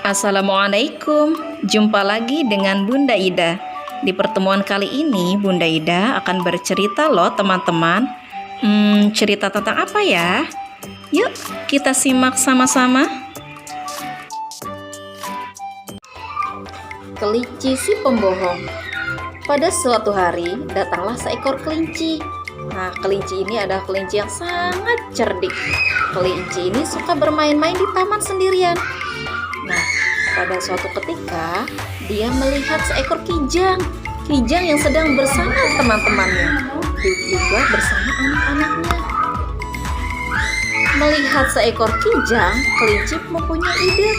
Assalamualaikum, jumpa lagi dengan Bunda Ida. Di pertemuan kali ini Bunda Ida akan bercerita loh teman-teman. Cerita tentang apa ya? Yuk kita simak sama-sama. Kelinci si pembohong. Pada suatu hari datanglah seekor kelinci. Nah, kelinci ini adalah kelinci yang sangat cerdik. Kelinci ini suka bermain-main di taman sendirian. Nah, pada suatu ketika dia melihat seekor kijang yang sedang bersama teman-temannya, juga bersama anak-anaknya. Melihat seekor kijang, kelinci mempunyai ide.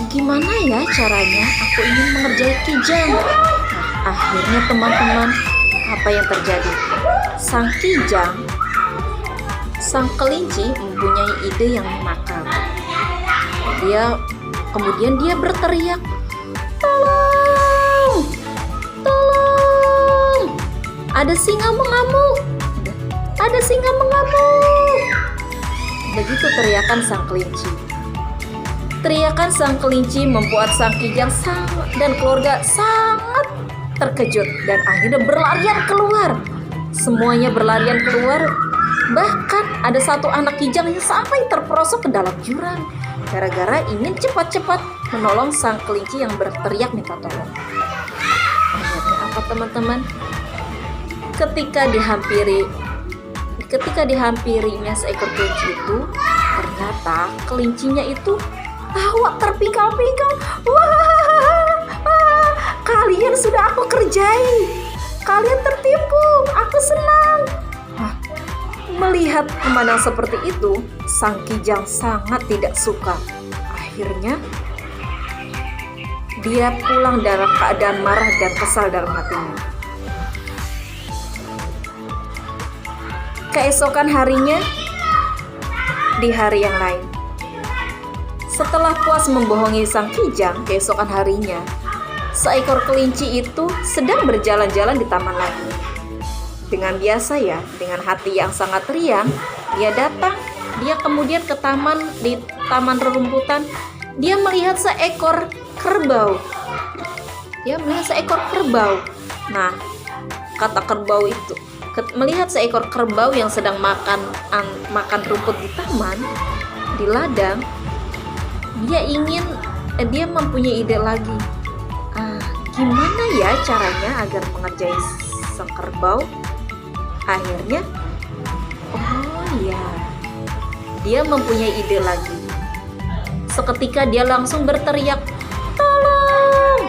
Gimana ya caranya aku ingin mengerjai kijang? Nah, akhirnya teman-teman, apa yang terjadi? Sang kelinci mempunyai ide yang nakal. Kemudian dia berteriak, "Tolong! Tolong! Ada singa mengamuk! Ada singa mengamuk!" Begitu teriakan sang kelinci. Teriakan sang kelinci membuat sang kijang dan keluarga sangat terkejut dan akhirnya berlarian keluar. Semuanya berlarian keluar. Bahkan ada satu anak kijang yang sampai terperosok ke dalam jurang gara-gara ingin cepat-cepat menolong sang kelinci yang berteriak minta tolong. Akhirnya apa teman-teman? Ketika dihampirinya seekor kelinci itu, ternyata kelincinya itu tawa terpingkal-pingkal. Wah, kalian sudah aku kerjai. Kalian tertipu. Aku senang. Melihat pemandangan seperti itu, sang kijang sangat tidak suka. Akhirnya, dia pulang dalam keadaan marah dan kesal dalam hatinya. Keesokan harinya, di hari yang lain, setelah puas membohongi sang kijang, keesokan harinya, seekor kelinci itu sedang berjalan-jalan di taman lagi. Dengan biasa ya, dengan hati yang sangat riang, dia kemudian ke taman, di taman rerumputan, dia melihat seekor kerbau. Nah, kata kerbau itu, melihat seekor kerbau yang sedang makan rumput di taman, di ladang, dia mempunyai ide lagi. Gimana ya caranya agar mengerjai sang kerbau? Akhirnya, dia mempunyai ide lagi. Seketika dia langsung berteriak, "Tolong!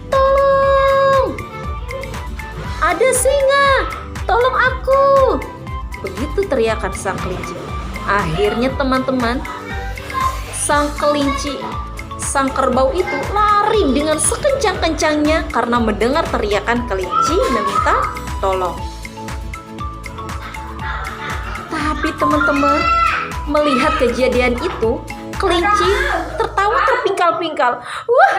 Tolong! Ada singa! Tolong aku!" Begitu teriakan sang kelinci. Akhirnya teman-teman, sang kerbau itu lari dengan sekencang-kencangnya karena mendengar teriakan kelinci meminta tolong. Tapi teman-teman, melihat kejadian itu, kelinci tertawa terpingkal-pingkal. Wah,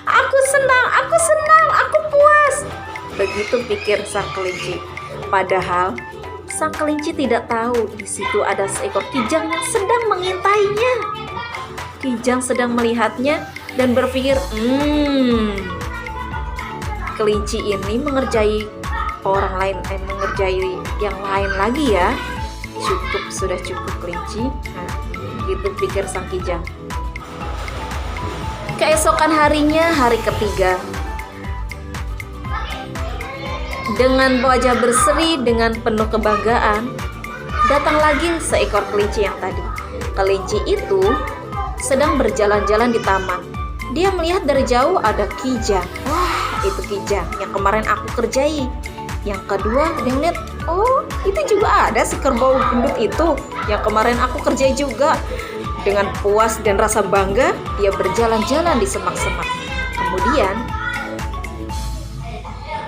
aku senang, aku puas. Begitu pikir sang kelinci. Padahal sang kelinci tidak tahu di situ ada seekor kijang yang sedang mengintainya. Kijang sedang melihatnya dan berpikir, kelinci ini mengerjai orang lain, mengerjai yang lain lagi ya. Sudah cukup kelinci. Nah, gitu pikir sang kijang. Keesokan harinya, hari ketiga, dengan wajah berseri dengan penuh kebanggaan, datang lagi seekor kelinci yang tadi. Kelinci itu sedang berjalan-jalan di taman. Dia melihat dari jauh ada kijang. Wah, itu kijang yang kemarin aku kerjai. Yang kedua, dia melihat, itu juga ada si kerbau gendut itu yang kemarin aku kerjai juga. Dengan puas dan rasa bangga, dia berjalan-jalan di semak-semak. Kemudian,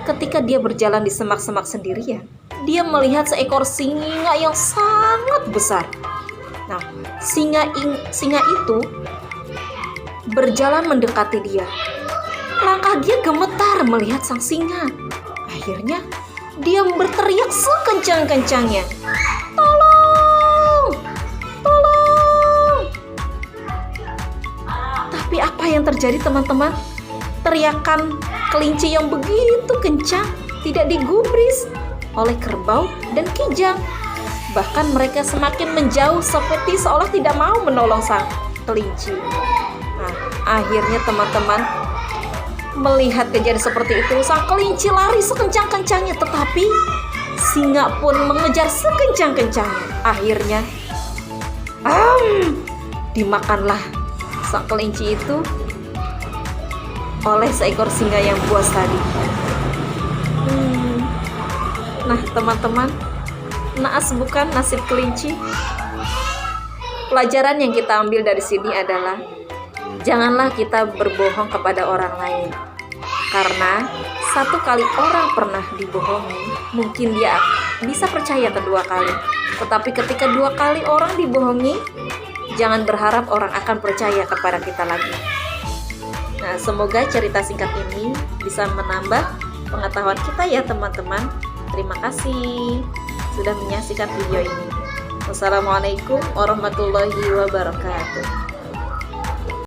ketika dia berjalan di semak-semak sendirian, dia melihat seekor singa yang sangat besar. Nah, singa itu berjalan mendekati dia. Langkah dia gemetar melihat sang singa. Akhirnya, dia berteriak sekencang-kencangnya, "Tolong! Tolong!" terjadi teman-teman? Teriakan kelinci yang begitu kencang tidak digubris oleh kerbau dan kijang. Bahkan mereka semakin menjauh seperti seolah tidak mau menolong sang kelinci. Nah, akhirnya teman-teman, melihat kejadian seperti itu, sang kelinci lari sekencang-kencangnya, tetapi singa pun mengejar sekencang-kencangnya. Akhirnya dimakanlah sang kelinci itu oleh seekor singa yang buas tadi. Nah teman-teman, naas bukan nasib kelinci? Pelajaran yang kita ambil dari sini adalah janganlah kita berbohong kepada orang lain. Karena satu kali orang pernah dibohongi, mungkin dia bisa percaya kedua kali. Tetapi ketika 2 kali orang dibohongi, jangan berharap orang akan percaya kepada kita lagi. Nah, semoga cerita singkat ini bisa menambah pengetahuan kita ya teman-teman. Terima kasih sudah menyaksikan video ini. Wassalamualaikum warahmatullahi wabarakatuh.